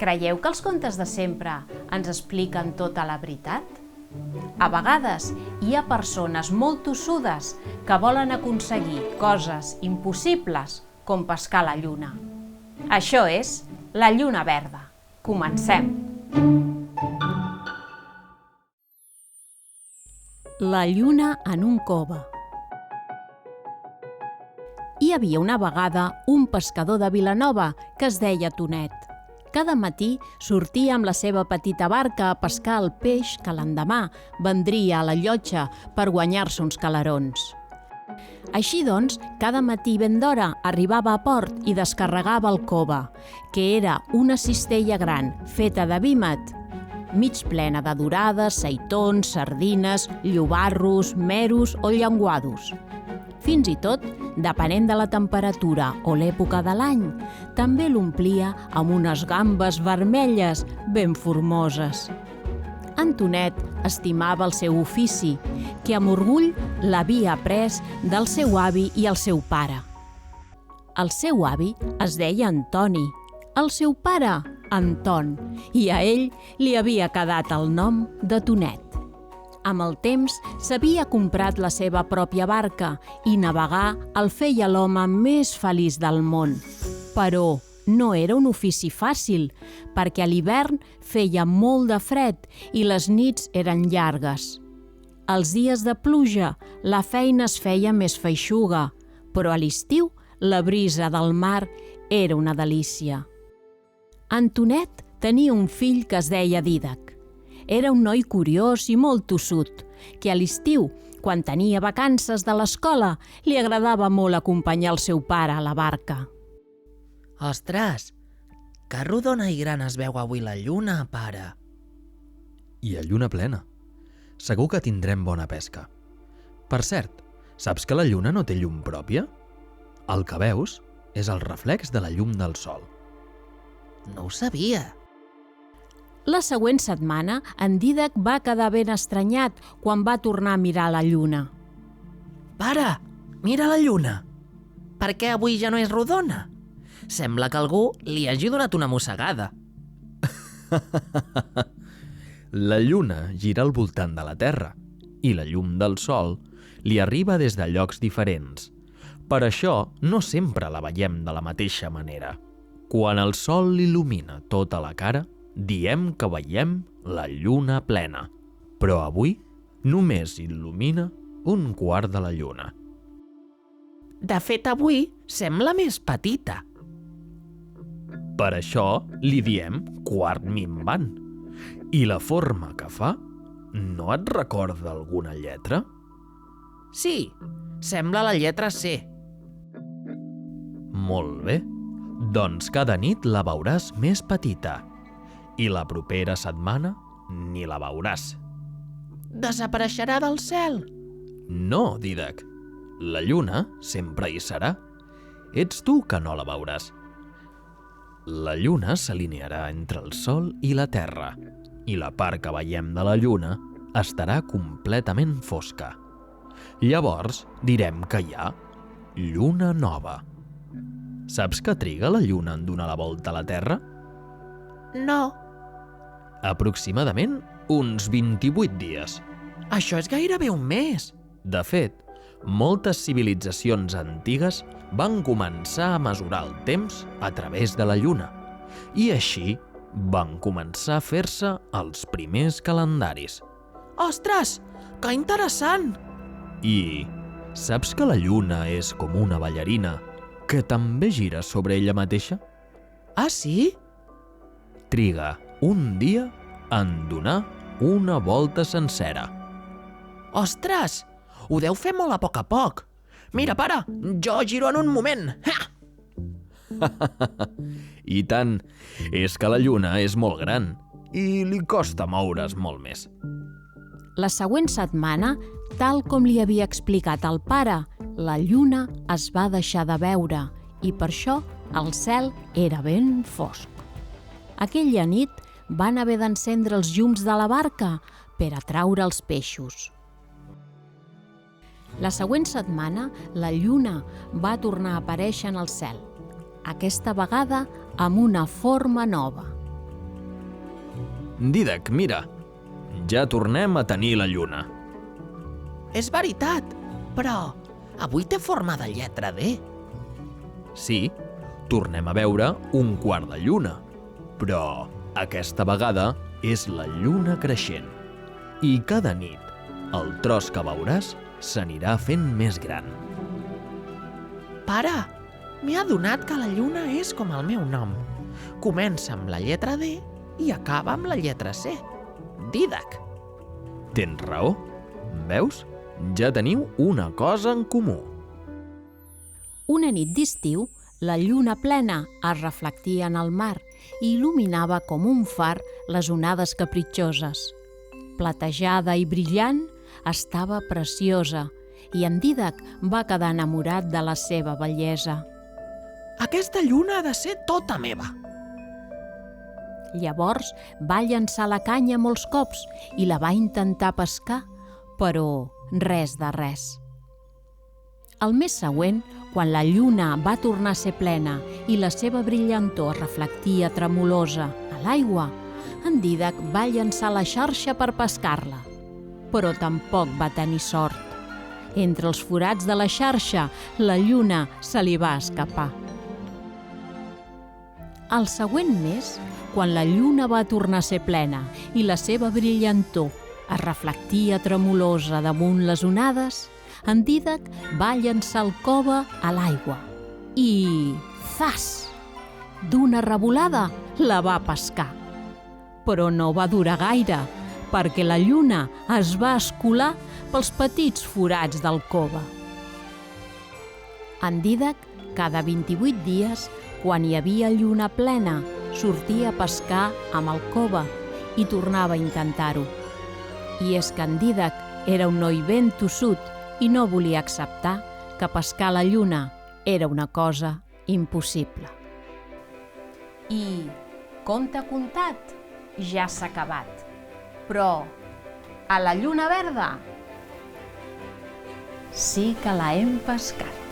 Creieu que els contes de sempre ens expliquen tota la veritat? A vegades hi ha persones molt tossudes que volen aconseguir coses impossibles com pescar la lluna. Això és La lluna verda. Comencem! La lluna en un cove. Hi havia una vegada un pescador de Vilanova que es deia Tonet. Cada matí sortia amb la seva petita barca a pescar el peix que l'endemà vendria a la llotja per guanyar-se uns calerons. Així doncs, cada matí ben d'hora arribava a port i descarregava el cove, que era una cistella gran, feta de vímet, mig plena de dorades, seitons, sardines, llobarros, meros o llenguados. Fins i tot, depenent de la temperatura o l'època de l'any, també l'omplia amb unes gambes vermelles ben formoses. Antonet estimava el seu ofici, que amb orgull l'havia après del seu avi i el seu pare. El seu avi es deia Antoni, el seu pare Anton, i a ell li havia quedat el nom de Tonet. Amb el temps s'havia comprat la seva pròpia barca i navegar el feia l'home més feliç del món. Però no era un ofici fàcil, perquè a l'hivern feia molt de fred i les nits eren llargues. Els dies de pluja la feina es feia més feixuga, però a l'estiu la brisa del mar era una delícia. Antonet tenia un fill que es deia Dídac. Era un noi curiós i molt tossut, que a l'estiu, quan tenia vacances de l'escola, li agradava molt acompanyar el seu pare a la barca. Ostres, que rodona i gran es veu avui la lluna, pare. I a lluna plena. Segur que tindrem bona pesca. Per cert, saps que la lluna no té llum pròpia? El que veus és el reflex de la llum del sol. No ho sabia. La següent setmana, en Dídac va quedar ben estranyat quan va tornar a mirar la lluna. Pare, mira la lluna. Per què avui ja no és rodona? Sembla que algú li hagi donat una mossegada. La lluna gira al voltant de la Terra i la llum del sol li arriba des de llocs diferents. Per això no sempre la veiem de la mateixa manera. Quan el sol il·lumina tota la cara, diem que veiem la lluna plena, però avui només il·lumina un quart de la lluna. De fet, avui sembla més petita. Per això li diem quart minvant. I la forma que fa, no et recorda alguna lletra? Sí, sembla la lletra C. Molt bé, doncs cada nit la veuràs més petita. I la propera setmana ni la veuràs. Desapareixerà del cel? No, Dídac. La lluna sempre hi serà. Ets tu que no la veuràs. La lluna s'alinearà entre el sol i la terra, i la part que veiem de la lluna estarà completament fosca. Llavors direm que hi ha lluna nova. Saps que triga la lluna en donar la volta a la Terra? No. Aproximadament uns 28 dies. Això és gairebé un mes. De fet, moltes civilitzacions antigues van començar a mesurar el temps a través de la lluna i així van començar a fer-se els primers calendaris. Ostres, que interessant! I saps que la lluna és com una ballarina que també gira sobre ella mateixa? Ah, sí? Triga un dia en donar una volta sencera. Ostres, ho deu fer molt a poc. Mira, pare, jo giro en un moment. Ha! I tant, és que la lluna és molt gran i li costa moure's molt més. La següent setmana, tal com li havia explicat el pare, la lluna es va deixar de veure i per això el cel era ben fosc. Aquella nit van haver d'encendre els llums de la barca per atraure els peixos. La següent setmana, la lluna va tornar a aparèixer en el cel, aquesta vegada amb una forma nova. Dídac, mira, ja tornem a tenir la lluna. És veritat, però avui té forma de lletra D. Sí, tornem a veure un quart de lluna, però aquesta vegada és la lluna creixent. I cada nit el tros que veuràs s'anirà fent més gran. Pare, m'he adonat que la lluna és com el meu nom. Comença amb la lletra D i acaba amb la lletra C. Dídac. Tens raó. Veus? Ja teniu una cosa en comú. Una nit d'estiu, la lluna plena es reflectia en el mar i il·luminava com un far les onades capritxoses. Platejada i brillant, estava preciosa i en Dídac va quedar enamorat de la seva bellesa. Aquesta lluna ha de ser tota meva. Llavors va llançar la canya molts cops i la va intentar pescar, però res de res. El mes següent, quan la lluna va tornar a ser plena i la seva brillantor es reflectia tremolosa a l'aigua, en Dídac va llançar la xarxa per pescar-la, però tampoc va tenir sort. Entre els forats de la xarxa, la lluna se li va escapar. El següent mes, quan la lluna va tornar a ser plena i la seva brillantor es reflectia tremolosa damunt les onades, en Dídac va llançar el cove a l'aigua i, zas! D'una revolada la va pescar. Però no va durar gaire, perquè la lluna es va escolar pels petits forats del cove. En Dídac, cada 28 dies, quan hi havia lluna plena, sortia a pescar amb el cove i tornava a intentar-ho. I és que en Dídac era un noi ben tossut i no volia acceptar que pescar la lluna era una cosa impossible. I, conte contat, ja s'ha acabat. Però a la lluna verda sí que la hem pescat.